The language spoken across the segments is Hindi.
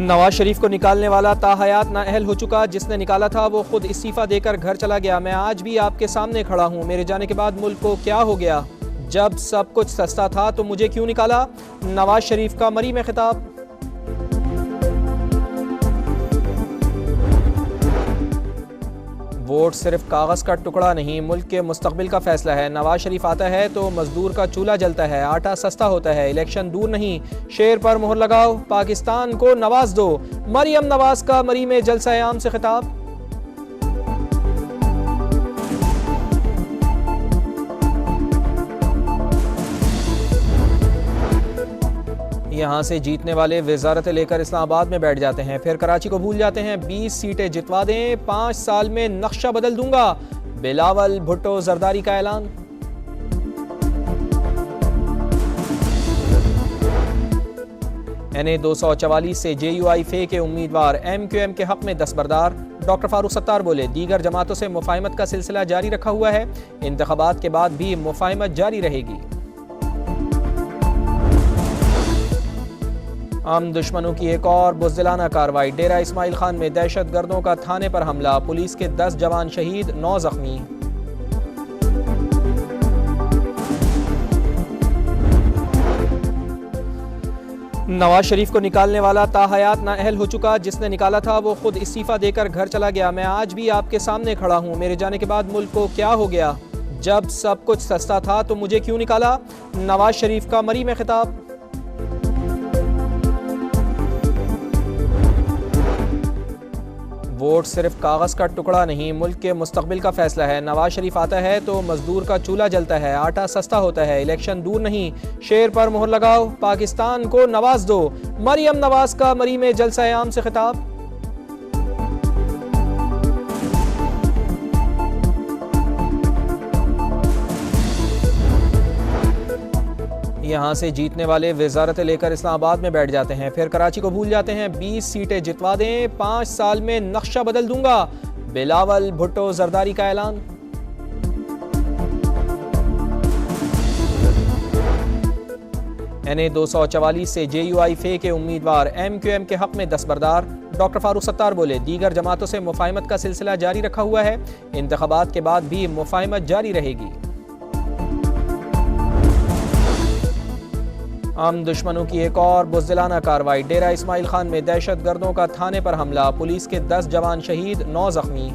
नवाज शरीफ को निकालने वाला ताहयात नाअहल हो चुका। जिसने निकाला था वो खुद इस्तीफा देकर घर चला गया। मैं आज भी आपके सामने खड़ा हूँ। मेरे जाने के बाद मुल्क को क्या हो गया? जब सब कुछ सस्ता था तो मुझे क्यों निकाला? नवाज शरीफ का मरी में खिताब। वोट सिर्फ कागज़ का टुकड़ा नहीं, मुल्क के मुस्तकबिल का फैसला है। नवाज शरीफ आता है तो मजदूर का चूल्हा जलता है, आटा सस्ता होता है। इलेक्शन दूर नहीं, शेर पर मोहर लगाओ, पाकिस्तान को नवाज दो। मरियम नवाज का मरी में जलसा आम से खिताब। यहाँ से जीतने वाले वजारत लेकर इस्लामाबाद में बैठ जाते हैं, फिर कराची को भूल जाते हैं। 20 सीटें जितवा दें, 5 साल में नक्शा बदल दूंगा। बिलावल भुट्टो जरदारी का ऐलान। NA 244 से JUI फे के उम्मीदवार MQM के हक में दस्तबरदार। डॉक्टर फारूक सत्तार बोले, दीगर जमातों से मुफाहिमत का सिलसिला जारी रखा हुआ है। इंतखाबात के बाद भी मुफाहिमत जारी रहेगी। आम दुश्मनों की एक और बुज़दिलाना कार्रवाई। डेरा इस्माइल खान में दहशत गर्दों का थाने पर हमला, पुलिस के 10 जवान शहीद, 9 जख्मी। नवाज शरीफ को निकालने वाला ताहयात नाअहल हो चुका। जिसने निकाला था वो खुद इस्तीफा देकर घर चला गया। मैं आज भी आपके सामने खड़ा हूँ। मेरे जाने के बाद मुल्क को क्या हो गया? जब सब कुछ सस्ता था तो मुझे क्यों निकाला? नवाज शरीफ का मरी में खिताब। वोट सिर्फ कागज़ का टुकड़ा नहीं, मुल्क के मुस्तकबिल का फैसला है। नवाज शरीफ आता है तो मजदूर का चूल्हा जलता है, आटा सस्ता होता है। इलेक्शन दूर नहीं, शेर पर मोहर लगाओ, पाकिस्तान को नवाज दो। मरियम नवाज का मरी में जलसा आम से खिताब। यहाँ से जीतने वाले वजारत लेकर इस्लामाबाद में बैठ जाते हैं, फिर कराची को भूल जाते हैं। 20 सीटें जितवा दें, 5 साल में नक्शा बदल दूंगा। बिलावल भुट्टो जरदारी का ऐलान। NA 244 से JUI फे के उम्मीदवार MQM के हक में दस्तबरदार। डॉक्टर फारूक सत्तार बोले, दीगर जमातों से मुफाहिमत का सिलसिला जारी रखा हुआ है। इंतखाबात के बाद भी मुफाहिमत जारी रहेगी। आम दुश्मनों की एक और बुज़दिलाना कार्रवाई। डेरा इस्माइल खान में दहशत गर्दों का थाने पर हमला, पुलिस के 10 जवान शहीद, 9 जख्मी।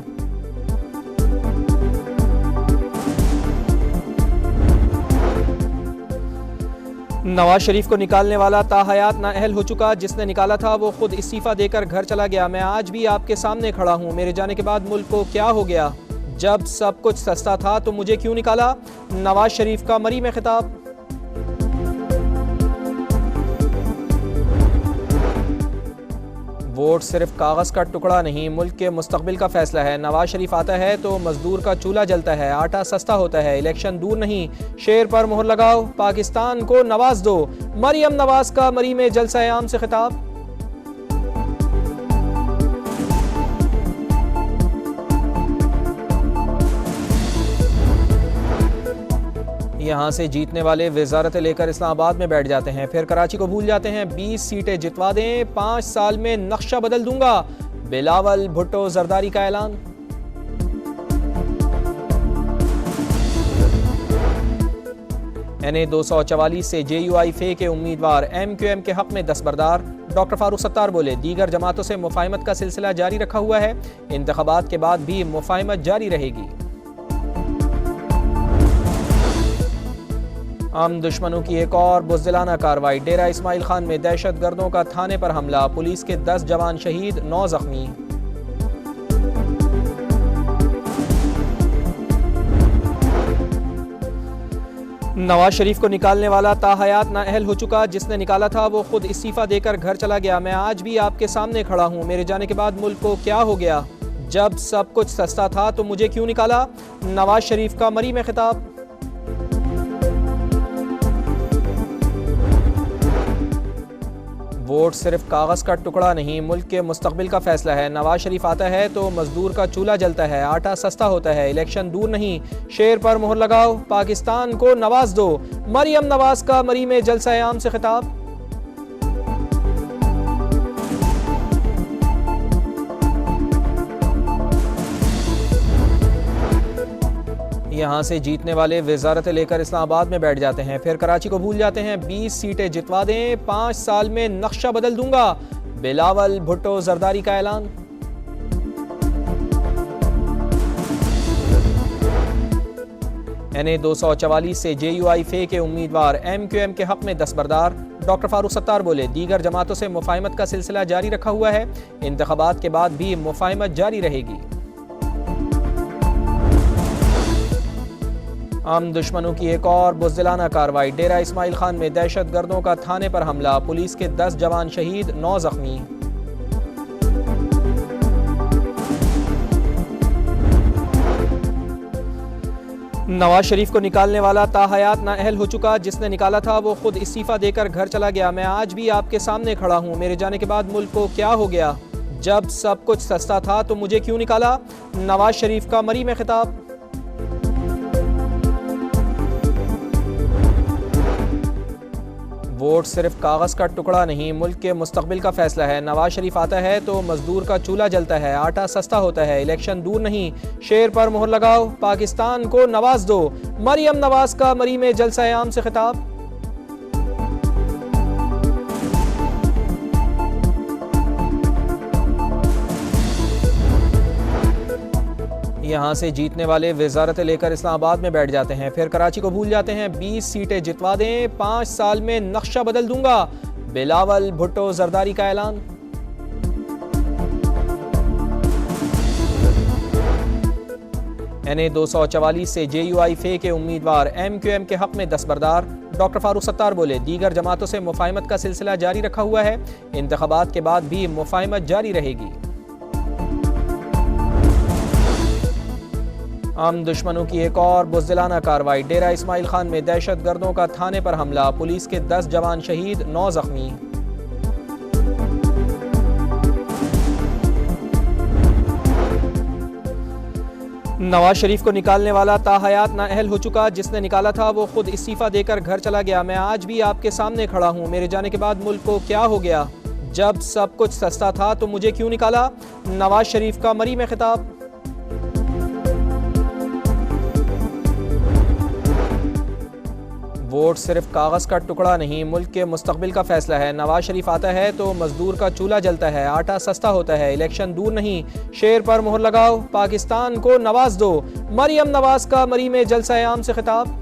नवाज शरीफ को निकालने वाला ताहयात नाअहल हो चुका। जिसने निकाला था वो खुद इस्तीफा देकर घर चला गया। मैं आज भी आपके सामने खड़ा हूँ। मेरे जाने के बाद मुल्क को क्या हो गया? जब सब कुछ सस्ता था तो मुझे क्यों निकाला? नवाज शरीफ का मरी में खिताब। वोट सिर्फ कागज़ का टुकड़ा नहीं, मुल्क के मुस्तकबिल का फैसला है। नवाज शरीफ आता है तो मजदूर का चूल्हा जलता है, आटा सस्ता होता है। इलेक्शन दूर नहीं, शेर पर मोहर लगाओ, पाकिस्तान को नवाज दो। मरियम नवाज का मरी में जलसा आम से खिताब। यहाँ से जीतने वाले वजारत लेकर इस्लामाबाद में बैठ जाते हैं, फिर कराची को भूल जाते हैं। 20 सीटें जितवा दें, 5 साल में नक्शा बदल दूंगा। बिलावल भुट्टो जरदारी का ऐलान। NA 244 से JUI फे के उम्मीदवार MQM के हक में दस्तबरदार। डॉक्टर फारूक सत्तार बोले, दीगर जमातों से मुफाहिमत का सिलसिला जारी रखा हुआ है। इंतखाबात के बाद भी मुफाहिमत जारी रहेगी। आम दुश्मनों की एक और बुज़दिलाना कार्रवाई। डेरा इस्माइल खान में दहशत गर्दों का थाने पर हमला, पुलिस के 10 जवान शहीद, 9 जख्मी। नवाज शरीफ को निकालने वाला ताहयात नाअहल हो चुका। जिसने निकाला था वो खुद इस्तीफा देकर घर चला गया। मैं आज भी आपके सामने खड़ा हूँ। मेरे जाने के बाद मुल्क को क्या हो गया? जब सब कुछ सस्ता था तो मुझे क्यों निकाला? नवाज शरीफ का मरी में खिताब। वोट सिर्फ कागज़ का टुकड़ा नहीं, मुल्क के मुस्तकबिल का फैसला है। नवाज शरीफ आता है तो मजदूर का चूल्हा जलता है, आटा सस्ता होता है। इलेक्शन दूर नहीं, शेर पर मोहर लगाओ, पाकिस्तान को नवाज दो। मरियम नवाज का मरी में जलसा आम से खिताब। यहाँ से जीतने वाले वजारत लेकर इस्लामाबाद में बैठ जाते हैं, फिर कराची को भूल जाते हैं। 20 सीटें जितवा दें, 5 साल में नक्शा बदल दूंगा, बिलावल भुट्टो जरदारी का ऐलान। NA-244 से JUI-FE के उम्मीदवार MQM के हक में दस्तबरदार। डॉक्टर फारूक सत्तार बोले, दीगर जमातों से मुफाहिमत का सिलसिला जारी रखा हुआ है, इंतखाबात के बाद भी मुफाहिमत जारी रहेगी। आम दुश्मनों की एक और बुज़दिलाना कार्रवाई। डेरा इस्माइल खान में दहशत गर्दों का थाने पर हमला, पुलिस के 10 जवान शहीद, 9 जख्मी। नवाज शरीफ को निकालने वाला ताहयात नाअहल हो चुका, जिसने निकाला था वो खुद इस्तीफा देकर घर चला गया। मैं आज भी आपके सामने खड़ा हूँ, मेरे जाने के बाद मुल्क को क्या हो गया? जब सब कुछ सस्ता था तो मुझे क्यों निकाला? नवाज शरीफ का मरी में खिताब। वोट सिर्फ कागज़ का टुकड़ा नहीं, मुल्क के मुस्तकबिल का फैसला है। नवाज शरीफ आता है तो मजदूर का चूल्हा जलता है, आटा सस्ता होता है। इलेक्शन दूर नहीं, शेर पर मोहर लगाओ, पाकिस्तान को नवाज दो। मरियम नवाज का मरी में जलसा आम से खिताब। यहाँ से जीतने वाले वजारत लेकर इस्लामाबाद में बैठ जाते हैं, फिर कराची को भूल जाते हैं। 20 सीटें जितवा दें, 5 साल में नक्शा बदल दूंगा, बिलावल भुट्टो जरदारी का ऐलान। NA-244 से JUI-FE के उम्मीदवार MQM के हक में दस्तबरदार। डॉक्टर फारूक सत्तार बोले, दीगर जमातों से मुफाहिमत का सिलसिला जारी रखा हुआ है, इंतखाबात के बाद भी मुफाहिमत जारी रहेगी। आम दुश्मनों की एक और बुज़दिलाना कार्रवाई। डेरा इस्माइल खान में दहशत गर्दों का थाने पर हमला, पुलिस के 10 जवान शहीद, 9 जख्मी। नवाज शरीफ को निकालने वाला ताहयात नाअहल हो चुका, जिसने निकाला था वो खुद इस्तीफा देकर घर चला गया। मैं आज भी आपके सामने खड़ा हूँ, मेरे जाने के बाद मुल्क को क्या हो गया? जब सब कुछ सस्ता था तो मुझे क्यों निकाला? नवाज शरीफ का मरी में खिताब। वोट सिर्फ कागज़ का टुकड़ा नहीं, मुल्क के मुस्तकबिल का फैसला है। नवाज शरीफ आता है तो मजदूर का चूल्हा जलता है, आटा सस्ता होता है। इलेक्शन दूर नहीं, शेर पर मोहर लगाओ, पाकिस्तान को नवाज दो। मरियम नवाज का मरी में जलसा आम से खिताब।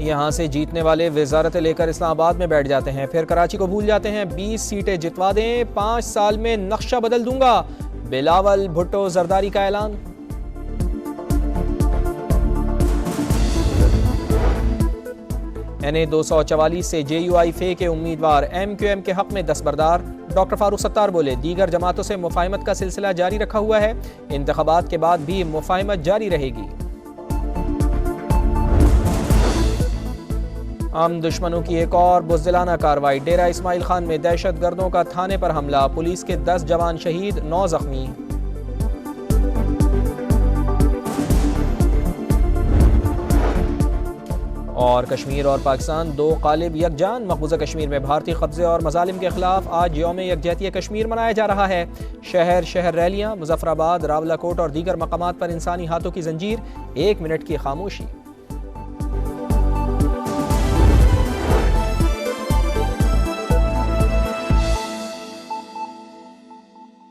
यहाँ से जीतने वाले वजारत लेकर इस्लामाबाद में बैठ जाते हैं, फिर कराची को भूल जाते हैं। 20 सीटें जितवा दें, 5 साल में नक्शा बदल दूंगा, बिलावल भुट्टो जरदारी का ऐलान। NA-244 से JUI-FE के उम्मीदवार MQM के हक में दस्तबरदार। डॉक्टर फारूक सत्तार बोले, दीगर जमातों से मुफाहिमत का सिलसिला जारी रखा हुआ है, इंतखाबात के बाद भी मुफाहिमत जारी रहेगी। आम दुश्मनों की एक और बुज़दिलाना कार्रवाई। डेरा इस्माइल खान में दहशत गर्दों का थाने पर हमला, पुलिस के 10 जवान शहीद, 9 जख्मी। और कश्मीर और पाकिस्तान दो ग़ालिब यकजान। मकबूजा कश्मीर में भारतीय कब्जे और मज़ालिम के खिलाफ आज यौम यकजहती कश्मीर मनाया जा रहा है। शहर शहर रैलियाँ, मुजफ्फराबाद, रावलाकोट और दीगर मकामात पर इंसानी हाथों की जंजीर, 1 मिनट की खामोशी।